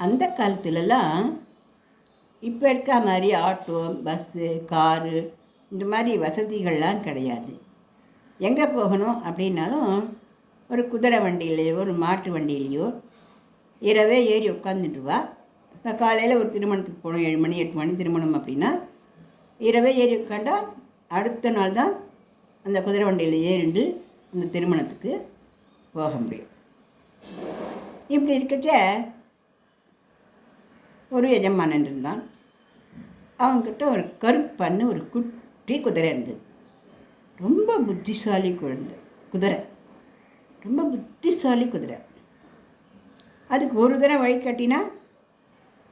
அந்த காலத்துலலாம் இப்போ இருக்க மாதிரி ஆட்டோ, பஸ்ஸு, காரு இந்த மாதிரி வசதிகள்லாம் கிடையாது. எங்கே போகணும் அப்படின்னாலும் ஒரு குதிரை வண்டியிலையோ ஒரு மாட்டு வண்டியிலையோ இரவே ஏறி உட்காந்துட்டுருவா. இப்போ காலையில் ஒரு திருமணத்துக்கு போகணும், 7 மணி 8 மணி திருமணம் அப்படின்னா இரவே ஏறி உட்காண்டா அடுத்த நாள் தான் அந்த குதிரை வண்டியில் ஏறிண்டு அந்த திருமணத்துக்கு போக முடியும். இப்படி இருக்கச்ச ஒரு எஜமானன் இருந்தான். அவங்கக்கிட்ட ஒரு கருப்பன்னு ஒரு குட்டி குதிரை இருந்தது. ரொம்ப புத்திசாலி குதிரை, ரொம்ப புத்திசாலி குதிரை. அதுக்கு ஒரு தடவை வழி காட்டினா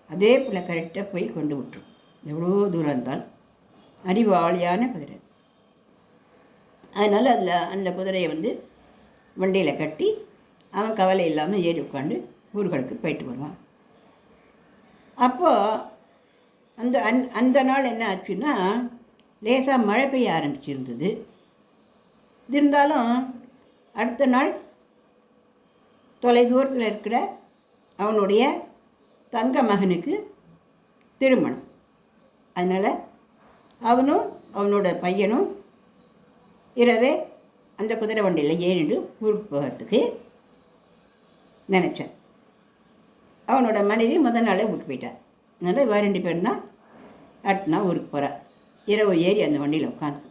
அதே போல் கரெக்டாக போய் கொண்டு விட்டுரும். எவ்வளோ தூரம் இருந்தால் அறிவாளியான குதிரை. அதனால் அந்த குதிரையை வண்டியில் கட்டி அவன் கவலை இல்லாமல் ஏறி உட்காந்து ஊர்களுக்கு போயிட்டு வருவான். அப்போது அந்த நாள் என்ன ஆச்சுன்னா லேசாக மழை பெய்ய ஆரம்பிச்சிருந்தது. இருந்தாலும் அடுத்த நாள் தொலை தூரத்தில் இருக்கிற அவனுடைய தங்க மகனுக்கு திருமணம். அதனால் அவனும் அவனோட பையனும் இரவே அந்த குதிரை வண்டியில் ஏறிண்டு ஊருக்கு போகிறதுக்கு நினச்சேன். அவனோட மனைவி முதல் நாளே ஊருக்கு போயிட்டார். அதனால் இவ 2 பேரும் தான் அடுத்த நாள் ஊருக்கு போகிறார். இரவு ஏறி அந்த வண்டியில் உட்காந்து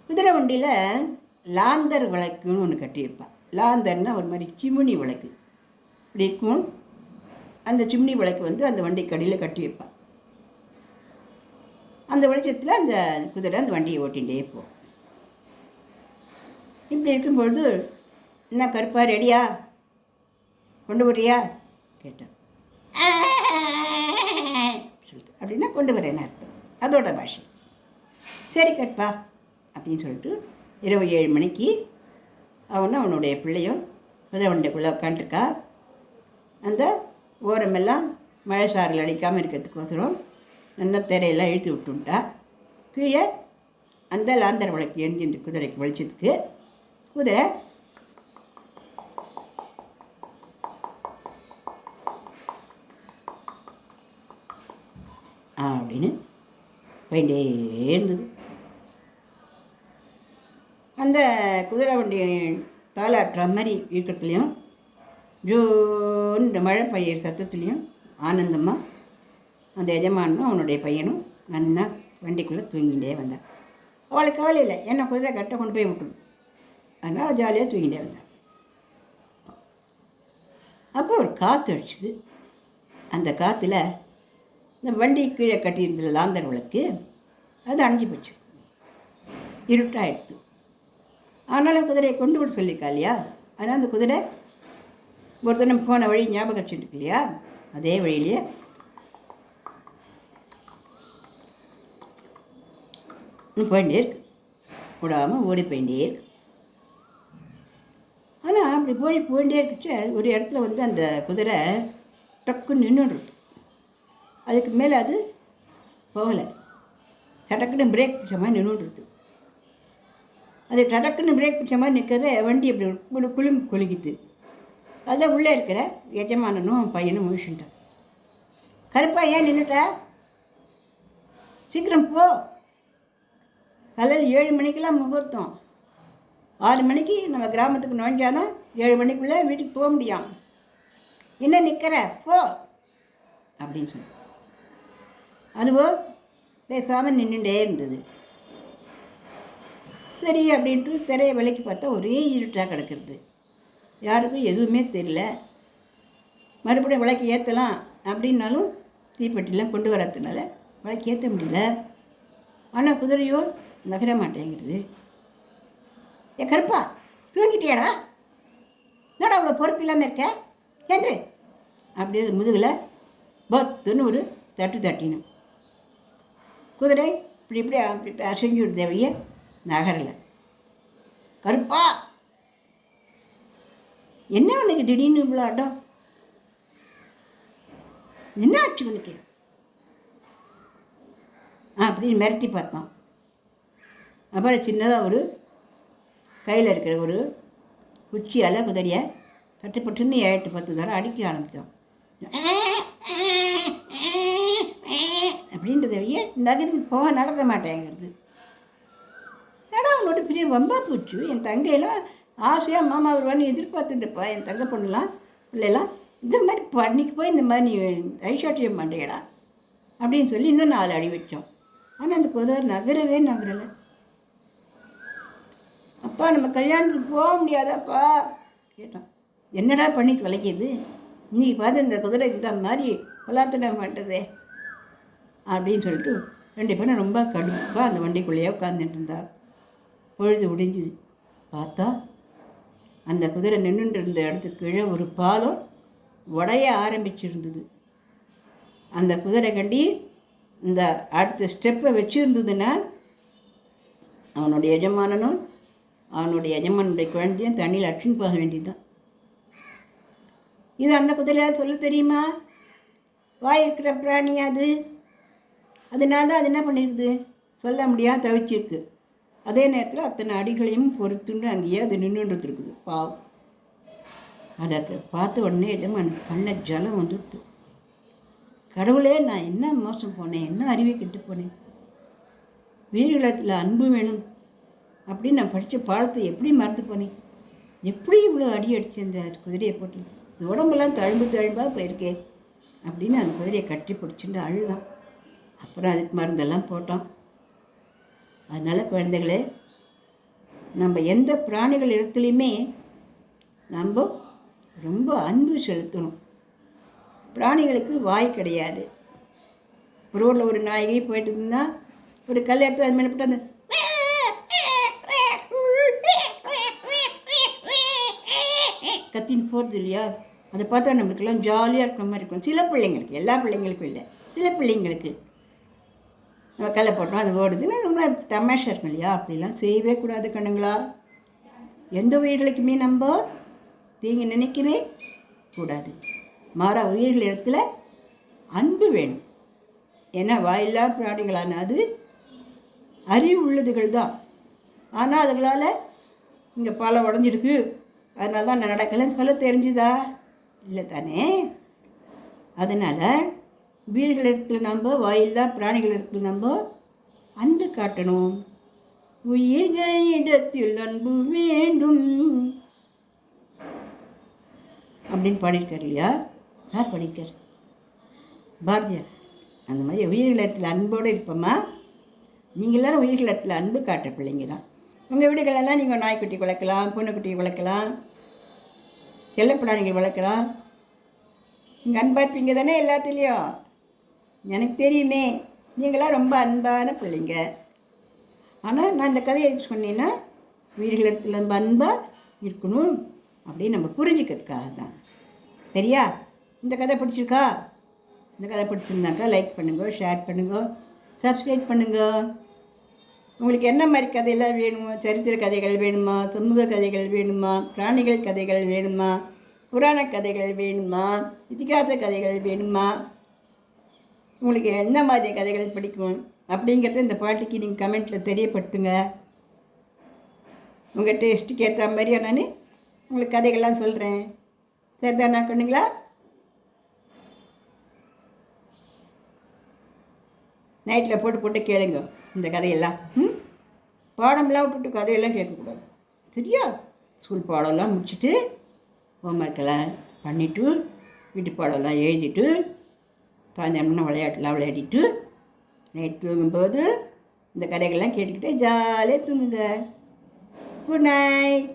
குதிரை வண்டியில் லாந்தர் விளக்குன்னு ஒன்று கட்டியிருப்பாள். லாந்தர்னால் ஒரு மாதிரி சிம்னி விளக்கு இப்படி இருக்கும். அந்த சிம்னி விளக்கு அந்த வண்டி கடியில் கட்டி வைப்பாள். அந்த வெளிச்சத்தில் அந்த குதிரை அந்த வண்டியை ஓட்டிகிட்டே போகும். இப்படி இருக்கும்பொழுது, என்ன கருப்பா ரெடியா, கொண்டு வரியா கேட்டேன். சொல்லிட்டு அப்படின்னா கொண்டு வரேன்னு அர்த்தம், அதோட பாஷை. சரி கருப்பா அப்படின்னு சொல்லிட்டு இரவு 7 மணிக்கு அவனும் அவனுடைய பிள்ளையும் குதிரை வண்டிக்குள்ளே உட்காந்துருக்கா. அந்த ஓரமெல்லாம் மழை சாரல் அடிக்காமல் இருக்கிறதுக்கோசரம் நல்ல திரையெல்லாம் இழுத்து விட்டுட்டா. கீழே அந்த லாந்தர் விளக்கு எரிஞ்சிட்டு குதிரைக்கு வெளிச்சத்துக்கு குதிரை அப்படின்னு போயிட்டே இருந்தது. அந்த குதிரை வண்டி தாளாட்டுற மாதிரி இருக்கிறதுலையும் ஜோன்னு இந்த மழை பெய்யுற சத்தத்துலேயும் ஆனந்தமாக அந்த எஜமானும் அவனுடைய பையனும் நல்லா வண்டிக்குள்ளே தூங்கிகிட்டே வந்தான். அவளுக்கு கவலை இல்லை, என்ன குதிரை கட்ட கொண்டு போய் விட்டுடும், அதனால் ஜாலியாக தூங்கிட்டே வந்தான். அப்போ ஒரு காற்று அடிச்சுது. அந்த காற்றுல இந்த வண்டி கீழே கட்டியிருந்த லாந்தர் விளக்கு அது அணைஞ்சி போச்சு, இருட்டாகிடுது. ஆனாலும் குதிரையை கொண்டு விட சொல்லியிருக்கா இல்லையா, அதனால் அந்த குதிரை ஒரு தினம் போன வழி ஞாபகம் வச்சுருக்கு இல்லையா, அதே வழியிலேயே போயிட்டே இருக்கு, விடாமல் ஓடி போயிட்டே இருக்கு. ஆனால் அப்படி போயிட்டே இருக்குச்சு. ஒரு இடத்துல அந்த குதிரை டக்குன்னு நின்றுடுது. அதுக்கு மேலே அது போகலை, டக்குன்னு பிரேக் பிடிச்ச மாதிரி நின்றுடுது. அது டக்குன்னு பிரேக் பிடிச்ச மாதிரி நிற்கிறத வண்டி அப்படி குலுங்கிது. அதில் உள்ளே இருக்கிற எஜமானனும் பையனும் முழிச்சுட்டான். கருப்பா ஏன் நின்றுட்டா, சீக்கிரம் போ, காலையில் 7 மணிக்கெல்லாம் முகூர்த்தம், 6 மணிக்கு நம்ம கிராமத்துக்கு நுழைஞ்சாதான் 7 மணிக்குள்ளே வீட்டுக்கு போக முடியும், என்ன நிற்கிற போ அப்படின்னு சொன்னேன். அதுவும் பேசாமல் நின்றுட்டே இருந்தது. சரி அப்படின்ட்டு திரையை விலைக்கு பார்த்தா ஒரே இருட்டாக கிடக்கிறது, யாருக்கும் எதுவுமே தெரியல. மறுபடியும் விளக்கு ஏற்றலாம் அப்படின்னாலும் தீப்பெட்டிலாம் கொண்டு வரதுனால விளக்கு ஏற்ற முடியல. ஆனால் குதிரையோ நகர மாட்டேங்கிறது. ஏ கருப்பா, தூங்கிட்டியாடா, என்னடா அவ்வளோ பொறுப்பு இல்லாமல் இருக்க, ஏந்திரு அப்படியே முதுகில் பத்துன்னு ஒரு தட்டினும். குதிரை இப்படி அசைஞ்சு விடுத வழிய நகரலை. கருப்பா, என்ன உனக்கு திடீர்னு இவ்வளோ அடம், என்ன ஆச்சு உனக்கு அப்படின்னு மிரட்டி பார்த்தோம். அப்புறம் சின்னதாக ஒரு கையில் இருக்கிற ஒரு குச்சியால் குதிரையை பட்டுன்னு 7-10 தடவை அடிக்க ஆரம்பித்தோம். அப்படின்றத ஏன் நகர்ந்து போக நடக்க மாட்டேங்கிறது. அவனோட பெரிய வம்பா போச்சு. என் தங்கையெல்லாம் ஆசையாக மாமா வருவான்னு எதிர்பார்த்துட்டுப்பா. என் தங்கை பொண்ணுலாம் பிள்ளைலாம் இந்த மாதிரி பண்ணிக்கு போய் இந்த மாதிரி நீ ஐஷாட்டியம் பண்ணுறியடா அப்படின்னு சொல்லி இன்னும் 4 அடி வச்சோம். ஆனால் அந்த குதிரை நகரலை. அப்பா நம்ம கல்யாணத்துக்கு போக முடியாதாப்பா கேட்டான். என்னடா பண்ணி தொலைக்கிது நீ பார்த்து இந்த குதிரை இந்த மாதிரி பலாத்தனம் பண்ணுறதே அப்படின்னு சொல்லிட்டு 2 பேரும் ரொம்ப கடுப்பாக அந்த வண்டிக்குள்ளேயே உட்காந்துட்டு இருந்தா. பொழுது முடிஞ்சுது. பார்த்தா அந்த குதிரை நின்றுட்டு இருந்த இடத்துக்கு கீழே ஒரு பாலம் உடைய ஆரம்பிச்சிருந்தது. அந்த குதிரை கண்டி இந்த அடுத்த ஸ்டெப்பை வச்சுருந்ததுன்னா அவனுடைய எஜமானனும் அவனுடைய எஜமானுடைய குழந்தையும் தண்ணியில் அடிச்சுன்னு போக வேண்டியதுதான். இது அந்த குதிரையால் சொல்ல தெரியுமா? வாய் இருக்கிற பிராணி அது. அதனால தான் அது என்ன பண்ணியிருக்குது, சொல்ல முடியாது தவிச்சிருக்கு. அதே நேரத்தில் அத்தனை அடிகளையும் பொறுத்துண்டு அங்கேயே அது நின்றுட்டு இருக்குது பாவம். அதை பார்த்த உடனே எஜமான் கண்ணை ஜலம் வந்துடுது. கடவுளே, நான் என்ன மோசம் போனேன், என்ன அறிவை கெட்டு போனேன். வீரகுலத்தில் அன்பு வேணும் அப்படின்னு நான் படித்த பாடத்தை எப்படி மறந்து போனேன். எப்படி இவ்வளோ அடி அடித்து அந்த குதிரையை போட்டு இந்த உடம்பெல்லாம் தழும்பாக போயிருக்கே அப்படின்னு அந்த குதிரையை கட்டி பிடிச்சிட்டு அழுதான். அப்புறம் அதுக்கு மருந்தெல்லாம் போட்டோம். அதனால் குழந்தைகளே, நம்ம எந்த பிராணிகள் இடத்துலையுமே நம்ம ரொம்ப அன்பு செலுத்தணும். பிராணிகளுக்கு வாய் கிடையாது. ரோட்டில் ஒரு நாயகி போயிட்டு இருந்தால் ஒரு கல் எடுத்து அது மேலே போட்டு அந்த கத்தின்னு போகிறது இல்லையா, அதை பார்த்தா நம்மளுக்கெல்லாம் ஜாலியாக இருக்கிற மாதிரி இருக்கும். சில பிள்ளைங்களுக்கு, எல்லா பிள்ளைங்களுக்கும் இல்லை, சில பிள்ளைங்களுக்கு நம்ம கல்லை போட்டோம் அது ஓடுதுன்னு ரொம்ப தமாஷா இருக்கும் இல்லையா. அப்படிலாம் செய்யவே கூடாது கண்ணுங்களா. எந்த உயிர்களுக்குமே நம்ம தீங்கு நினைக்கவே கூடாது. மாறா உயிர்கள் இடத்துல அன்பு வேணும். ஏன்னா வாயில்லா பிராணிகளான அது அறிவு உள்ளதுகள் தான். ஆனால் அதுகளால் இங்கே பாலம் உடஞ்சிருக்கு அதனால தான் நான் நடக்கலைன்னு சொல்ல தெரிஞ்சுதா? இல்லை தானே. அதனால் உயிர்கள் இடத்துல நம்ம, வாயில்லா பிராணிகள் இடத்துல நம்ம அன்பு காட்டணும். உயிர்கள் இடத்தில் அன்பு வேண்டும் அப்படின்னு பாடியிருக்கார் இல்லையா. யார் பாடியிருக்கார்? பாரதியார். அந்த மாதிரி உயிர்களிடத்தில் அன்போடு இருப்போமா. நீங்கள் எல்லோரும் உயிர்களிடத்தில் அன்பு காட்டுற பிள்ளைங்க தான். உங்கள் வீடுகளெல்லாம் நீங்கள் நாய்க்குட்டி வளர்க்கலாம், பூனைக்குட்டி வளர்க்கலாம், செல்லப்பிராணிகள் வளர்க்கலாம். நீங்கள் அன்பாக இருப்பீங்க தானே எல்லாத்துலேயும். எனக்கு தெரியுமே, நீங்களாம் ரொம்ப அன்பான பிள்ளைங்க. ஆனால் நான் இந்த கதையை சொன்னேன்னா உயிர்களிடத்தில் நம்ம அன்பாக இருக்கணும் அப்படின்னு நம்ம புரிஞ்சுக்கிறதுக்காக தான். சரியா? இந்த கதை பிடிச்சிருக்கா? இந்த கதை பிடிச்சிருந்தாக்கா லைக் பண்ணுங்க, ஷேர் பண்ணுங்க, சப்ஸ்கிரைப் பண்ணுங்க. உங்களுக்கு என்ன மாதிரி கதையெல்லாம் வேணுமோ, சரித்திர கதைகள் வேணுமா, சமூக கதைகள் வேணுமா, பிராணிகள் கதைகள் வேணுமா, புராண கதைகள் வேணுமா, இதிகாச கதைகள் வேணுமா, உங்களுக்கு என்ன மாதிரி கதைகள் பிடிக்கும் அப்படிங்கிறத இந்த பாட்டுக்கு நீங்கள் கமெண்ட்டில் தெரியப்படுத்துங்க. உங்கள் டேஸ்ட்டுக்கு ஏற்ற மாதிரியா நான் உங்களுக்கு கதைகள்லாம் சொல்கிறேன். சரிதானா கண்ணுங்களா? நைட்டில் போட்டு கேளுங்க இந்த கதையெல்லாம். பாடமெல்லாம் விட்டுட்டு கதையெல்லாம் கேட்கக்கூடாது. சரியா? ஸ்கூல் பாடம்லாம் முடிச்சுட்டு ஹோம்ஒர்க்கெல்லாம் பண்ணிவிட்டு வீட்டு பாடம்லாம் எழுதிட்டு சாயந்தரம்னா விளையாட்டுலாம் விளையாடிட்டு நைட் தூங்கும்போது இந்த கதைகள்லாம் கேட்டுக்கிட்டே ஜாலியாக தூங்குங்க. Good night.